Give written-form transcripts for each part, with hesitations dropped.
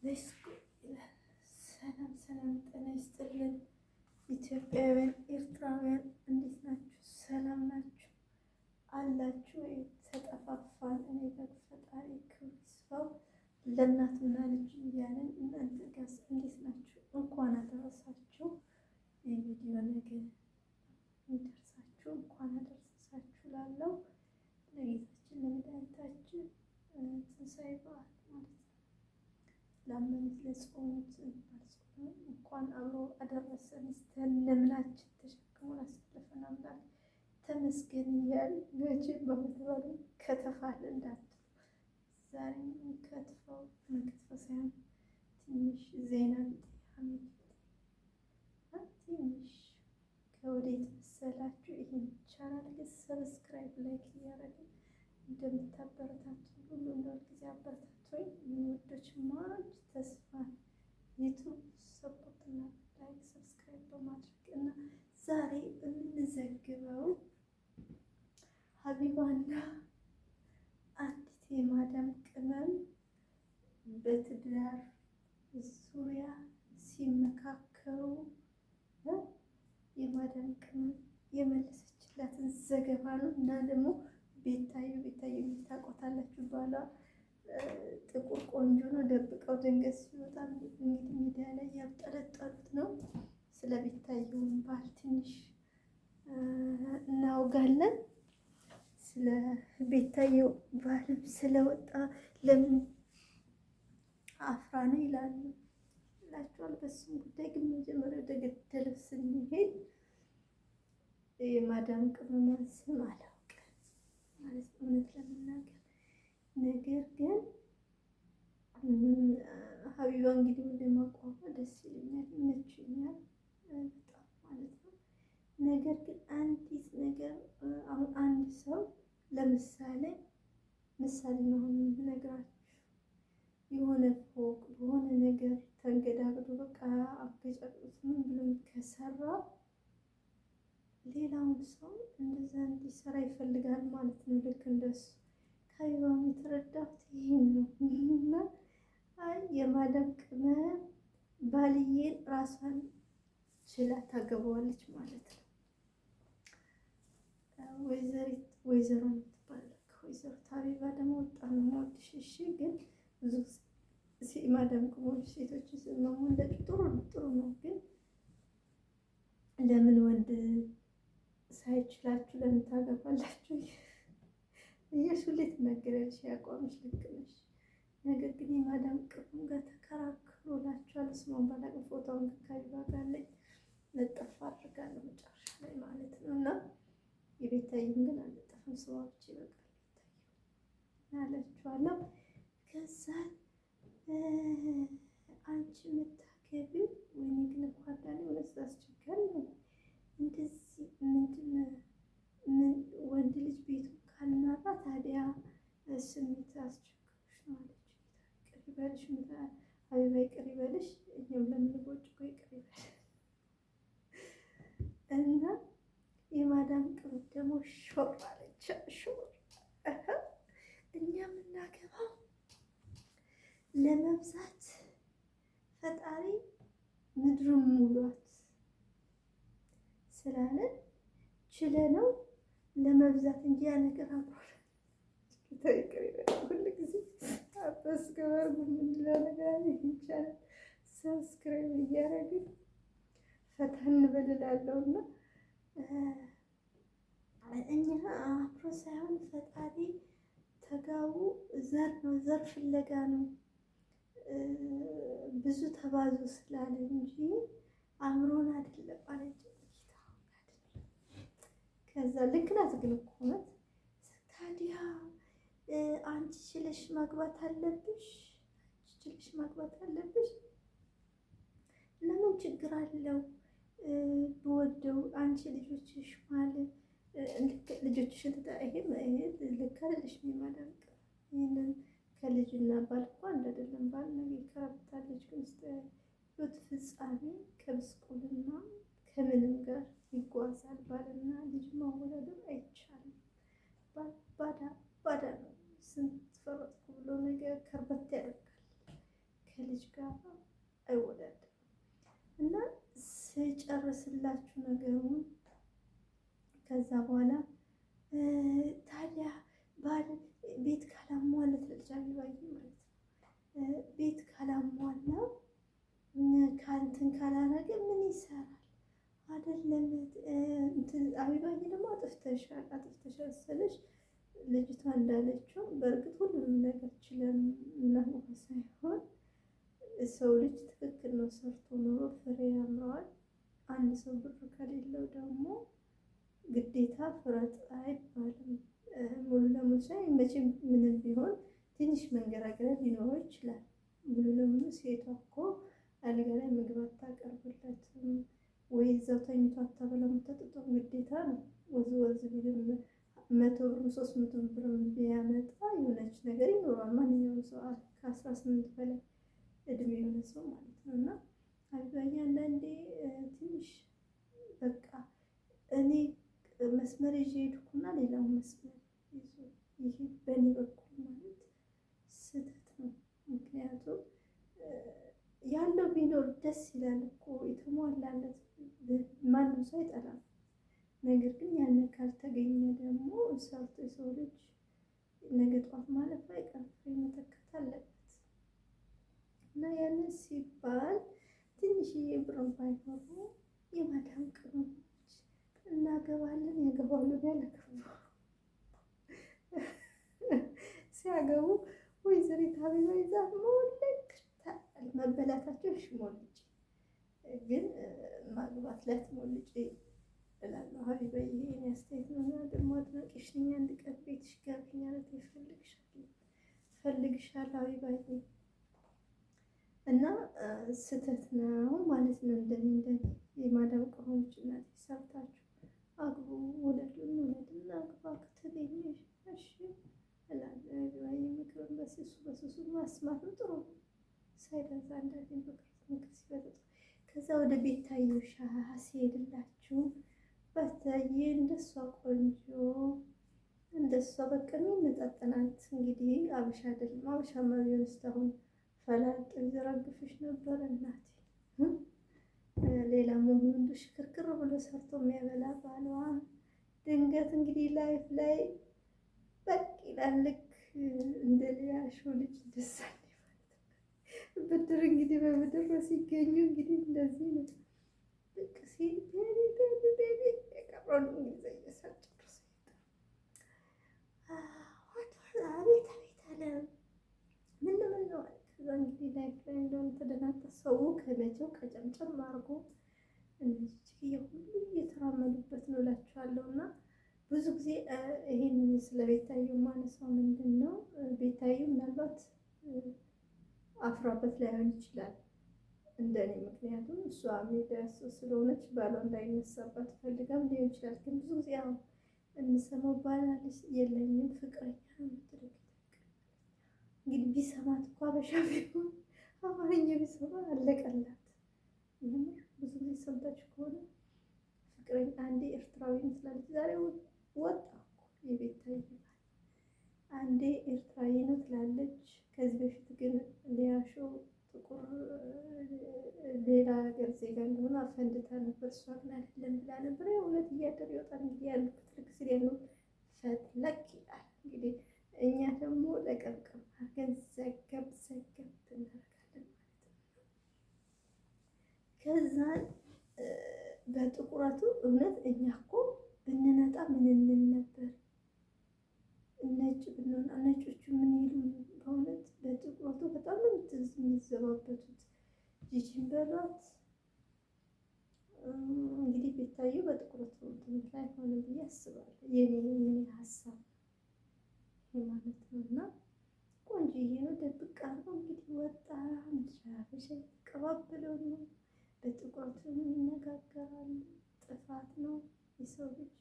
በስኩ ሰላም ሰላም፣ ጤና ይስጥልን ኢትዮጵያውያን ኤርትራውያን፣ እንዴት ናችሁ? ሰላም ናችሁ አላችሁ? ተጠፋፋን። እኔ በፈጣሪ ክብር ይስፋው ለእናትና ልጅ እያለን እናንተ ጋር እንዴት ናችሁ? እንኳን አደረሳችሁ። የቪዲዮ ነገር እንደርሳችሁ እንኳን አደረሳችሁ ላለው ለጌታችን ለመድኃኒታችን ትንሣኤ በዓል ማለት ነው። ላመኑት ለጾሙት እንኳን አብሮ አደረሰን። እስተነምናችን ተሸክሞን አሳልፈን አምላክ ተመስገን እያል መቼም በምትበሉ ከተፋል እንዳትሉ። ዛሬ ከትፈው መክትፈው ሳይሆን ትንሽ ዜና ትንሽ ከወዴት መሰላችሁ? ይህን ቻናል ግን ሰብስክራይብ ላይክ እያደረግን እንደምታበረታቱ ሁሉ እንደሁል ጊዜ አበረታቶኝ የሚወዶች ማች ተስፋ ዩቱብ ሰፖርት እና ላይክ ሰብስክራይብ በማድረግ እና ዛሬ የምንዘግበው ሀቢባና አንዲት የማዳም ቅመም በትዳር ዙሪያ ሲመካከሩ የማዳም ቅመም የመለሰችላትን ዘገባ ነው እና ደግሞ ቤታዩ ታውቃታላችሁ። ባሏ ጥቁር ቆንጆ ነው። ደብቀው ድንገት ሲወጣ እንግዲህ ሚዲያ ላይ ያብጠለጠሉት ነው። ስለ ቤታዩን ባል ትንሽ እናውጋለን። ስለ ቤታዩ ባልም ስለወጣ ለምን አፍራ ነው ይላሉ እላችኋል። በሱም ጉዳይ ግን መጀመሪያ ወደ ገደለው ስንሄድ የማዳም ቅመሟን ስም አላውቅም ማለት እውነት ለመናገር ነገር ግን ሀቢባ እንግዲህ እንደማቋቋ ደስ ይለኛል፣ ይመችኛል በጣም ማለት ነው። ነገር ግን አንዲት ነገር አሁን አንድ ሰው ለምሳሌ ነው የምነግራችሁ የሆነ ፎቅ በሆነ ነገር ተንገዳግዶ በቃ አገጫጭት ምን ብሎ ከሰራ ሌላውን ሰው እንደዛ እንዲሰራ ይፈልጋል ማለት ነው። ልክ እንደሱ ከሀቢባም የተረዳሁት ይህን ነው እና የማዳም ቅመም ባልዬን ራሷን ችላ ታገባዋለች ማለት ነው። ወይዘሮ የምትባለው ወይዘሮ ሀቢባ ደግሞ በጣም ነው የምወድሽ። እሺ ግን ብዙ የማዳም ቅመሞች ሴቶች መወለድ ጥሩ ነው፣ ግን ለምን ወንድ ሳይችላችሁ ለምን ታገባላችሁ? ሁሌ ትናገሪያለሽ፣ ያቋምሽ ልክ ነሽ። ነገር ግን የማዳም ቅመም ጋር ተከራክሮላችኋል። ስሟን ባላውቅም ፎቶውን ከሀቢባ ጋር ላይ ለጠፋ አድርጋለሁ መጨረሻ ላይ ማለት ነው። እና የቤታዩን ግን አልጠፋም፣ ስሟ ብቻ ይበቃል ቤታዩ ያለችዋለሁ። ከዛ አንቺ የምታገቢው ወይኔ ግን እኮ አንዳንዴ ወደዛ አስቸጋሪ ነው። እንደዚህ ምን ወንድ ልጅ ቤቱ ካልናራ ታዲያ ስሜት አስቸግሮሽ ነው አለች። ቅር ይበልሽ ሀቢባ ይቅር ይበልሽ፣ እኛም ለምንቦጭቆ ይቅር ይበል እና የማዳም ቅመም ደግሞ ሾር አለች። ሾር እኛ የምናገባው ለመብዛት ፈጣሪ ምድሩን ሙሏት ስላለን ችለነው ለመብዛት እንጂ ያ ነገር አብሮን ሁሉ ጊዜ አበስገበርጉ የምንለው ነገር ይቻላል። ሰብስክራይብ እያደረግን ፈታ እንበልላለሁና እኛ አብሮ ሳይሆን ፈጣሪ ተጋቡ ዘር ነው፣ ዘር ፍለጋ ነው ብዙ ተባዙ ስላለ እንጂ አምሮን አይደለም አለች። ከዛ ልክ ናት ግን እኮ እውነት። ታዲያ አንቺ ችለሽ ማግባት አለብሽ፣ ለምን ችግር አለው በወደው አንቺ ልጆችሽ ማለት ልጆችሽን ይሄም ልክ አይደለሽም። የማዳም ቅመም ይህንን ከልጅና ባል እኮ አንድ አይደለም። ባል ነው ይከራከራል። ልጅ ግን ህይወት ፍጻሜ ከብስቁልና ከምንም ጋር ይጓዛል። ባልና ልጅ ማወዳደር አይቻልም። ባዳ ነው። ስንት ፈረጥኩ ብሎ ነገር ከርበት ያደርጋል። ከልጅ ጋር ልጨርስላችሁ ነገሩን። ከዛ በኋላ ታዲያ ባል ቤት ካላሟላ ትልጫለች ማለት ነው። ቤት ካላሟላ ከእንትን ካላረገ ምን ይሰራል አይደለም። አቢባዬ ደግሞ አጥፍተሻል ስልሽ ልጅቷ እንዳለችው በእርግጥ ሁሉንም ነገር ችለን እናንተ ሳይሆን ሰው ልጅ ትክክል ነው። ሰርቶ ኖሮ ፍሬ ያምረዋል። አንድ ሰው ብር ከሌለው ደግሞ ግዴታ ፍረጥ አይባልም። ሙሉ ለሙሉ ሳይ መቼም ምንም ቢሆን ትንሽ መንገራገር ሊኖረው ይችላል። ሙሉ ለሙሉ ሴቷ እኮ አልጋ ላይ ምግብ አታቀርብለትም ወይ እዛው ተኝቶ አታበላም። ተጥጦም ግዴታ ነው። ወዝ ቢልም 100 ብር 300 ብር ቢያመጣ የሆነች ነገር ይኖራል። ማንኛውም ሰው ከ18 በላይ እድሜ የሆነ ሰው ማለት ነው። እና አቢባዬ አንዳንዴ ትንሽ በቃ እኔ መስመር ይዤ ሄድኩና ሌላው መስመር ይዞ ይሄ በእኔ በኩል ማለት ስህተት ነው። ምክንያቱም ያለው ቢኖር ደስ ይላል እኮ የተሟላለት ማንም ሰው አይጠላም። ነገር ግን ያን ካልተገኘ ደግሞ ሰርቶ የሰው ልጅ ነገ ጧት ማለፍ አይቀርም፣ ፍሬ መተካት አለበት። እና ያንን ሲባል ትንሽዬ ብር ባይኖሩ የማዳም ቅመሞች እናገባለን ያገባሉ ያለገቡ ሲያገቡ ወይዘሪት አቢባ ይዛ ሞልጭ መበላታቸው ሽሞልጭ ግን ማግባት ላይ ትሞልጭ እላለሁ። አቢባዬ ይሄን አስተያየት ነው። ደግሞ አድናቂሽ ነኝ። አንድ ቀን ቤትሽ ገብኝ ማለት ይፈልግሻል አቢባዬ እና ስህተት ነው ማለት ነው። እንደኔ የማዳም ቅመሞች እናቴ ሰርታችሁ አግቡ፣ ውለድና አግባ ከተገኘሽ እሺ እላለሁ። አቢባዬ ምክርን በስሱ ማስማትም ጥሩ ነው። ሳይበዛ አንዳንዴ ምክር ሲበዛ ከዛ ወደ ቤታዮ ሲሄድላችሁ በታዬ እንደሷ ቆንጆ እንደሷ በቃ የሚመጣጠናት እንግዲህ አበሻ አይደለም። አበሻ ማቢሆን እስካሁን ፈላልጦ ይዘረግፍሽ ነበር እናቴ። ሌላ ወንዱ ሽክርክር ብሎ ሰርቶ የሚያበላ ባሏ ድንገት እንግዲህ ላይፍ ላይ በቅ ይላል። ልክ እንደ ሊያሾው ልጅ ደሳል ብድር እንግዲህ በብድር ሲገኙ እንግዲህ እንደዚህ ነው። ልክ ሲል ቤቢ የቀረውን እንግሊዘኛ ሳልጨርስ አቤት አለ ምን ነው አለ። ከዛ እንግዲህ ላይፍ ላይ እንደውም ተደናቀ ሰው ከመቼው ከጨምጨም አድርጎ እነዚህ ሁሉ እየተራመዱበት ነው እላችኋለሁ። እና ብዙ ጊዜ ይሄንን ስለ ቤታዮ ማነሳው ምንድን ነው ቤታዮ ምናልባት አፍራበት ላይሆን ይችላል እንደኔ። ምክንያቱም እሷ ሚዲያ ስለሆነች ባሏ እንዳይነሳባት ፈልጋም ሊሆን ይችላል። ግን ብዙ ጊዜ አሁን እንሰማው ባላለች የለኝም ፍቅረኛ ምትልክ እንግዲህ ቢሰማት እኮ አበሻ ቢሆን አማርኛ ቢሰማ አለቀላት። ብዙ ጊዜ ሰምታችሁ ከሆነ ፍቅረኛ አንዴ ኤርትራዊ ትላለች። ዛሬ ወጣ እኮ የቤታዮ አንዴ ኤርትራዊ ነው ትላለች። ከዚህ በፊት ግን ሊያሾው ጥቁር ሌላ ሀገር ዜጋ እንደሆነ አፈንድታ ነበር። እሷ ግን አይደለም ብላ ነበር። እውነት እያደር ይወጣል እንግዲህ ያሉት ትልቅ ሲል ያለው ፈትለቅ ይላል። እንግዲህ እኛ ደግሞ ለቀምቀም አድርገን ዘገብ እናደርጋለን ማለት ነው። ከዛን በጥቁረቱ እውነት እኛ እኮ ብንነጣ ምን እንል ነበር? ነጭ ብንሆን ነጮቹ ምን ይሉ በእውነት በጥቁረቱ በጣም ነው የሚዘባበቱት። ጂጂን በሏት እንግዲህ ቤታዮ በጥቁረቱ ትምህርት ላይ ሆነ ብዬ አስባለሁ። የኔ ሀሳብ ማለት ነው። እና ቆንጆዬ ነው። ደብቅ አርገው እንግዲህ ወጣ ሻበሻ የተቀባበለው ነው። በጥቁረቱ ይነጋገራሉ። ጥፋት ነው የሰው ልጅ።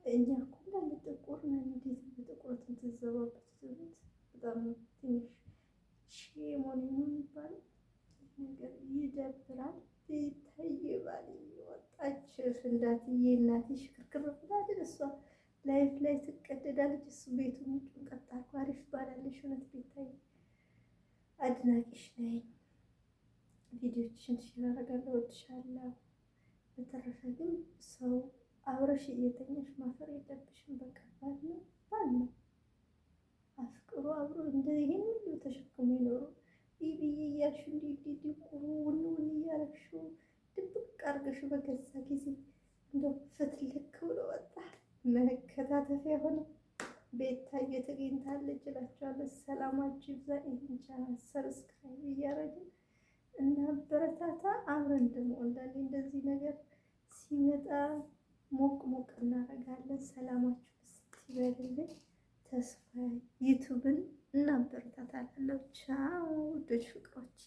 እኛ እኮ እንዳለ ጥቁር ነን። እንዴት በጥቁረት የምትዘባበቱት? በጣም ትንሽ ሼሞኒ ነው የሚባለው ነገር ይደብራል። ቤታዮ ባል ወጣች ፍንዳትዬ እናቴ ሽክርክር ብላለች። እሷ ላይፍ ላይ ትቀደዳለች። እሱ ቤቱን ውጭውን ቀጥ አድርጎ አሪፍ ባላለች። እውነት ቤታዮ አድናቂሽ ነኝ። ቪዲዮችሽን ሼር አደርጋለሁ። እወድሻለሁ። በተረፈ ግን ሰው አብረሽ እየተኛሽ ማፈር የለብሽም። በቃ ባል ነው አፍቅሮ አብሮ እንደ ይሄን ሁሉ ተሸክሞ ይኖሩ ብዬ እያልሽ እንዲህ ውን እያረግሽው ድብቅ አርገሽው በገዛ ጊዜ እንደው ፍትልክ ብሎ ወጣ። መከታተፊያ ሆነ። ቤታዬ ተገኝታለች እላችኋለሁ። ሰላማችሁ ይብዛ። ይህን ቻናል ሰብስክራይብ እያደረግን እና በረታታ አብረን ደግሞ እንዳለ እንደዚህ ነገር ሲመጣ ሞቅ ሞቅ እናደርጋለን። ሰላማችሁ ይበልልኝ። ተስፋ ዩቱብን እናበረታታለን። ቻው ውዶች ፍቅሮች።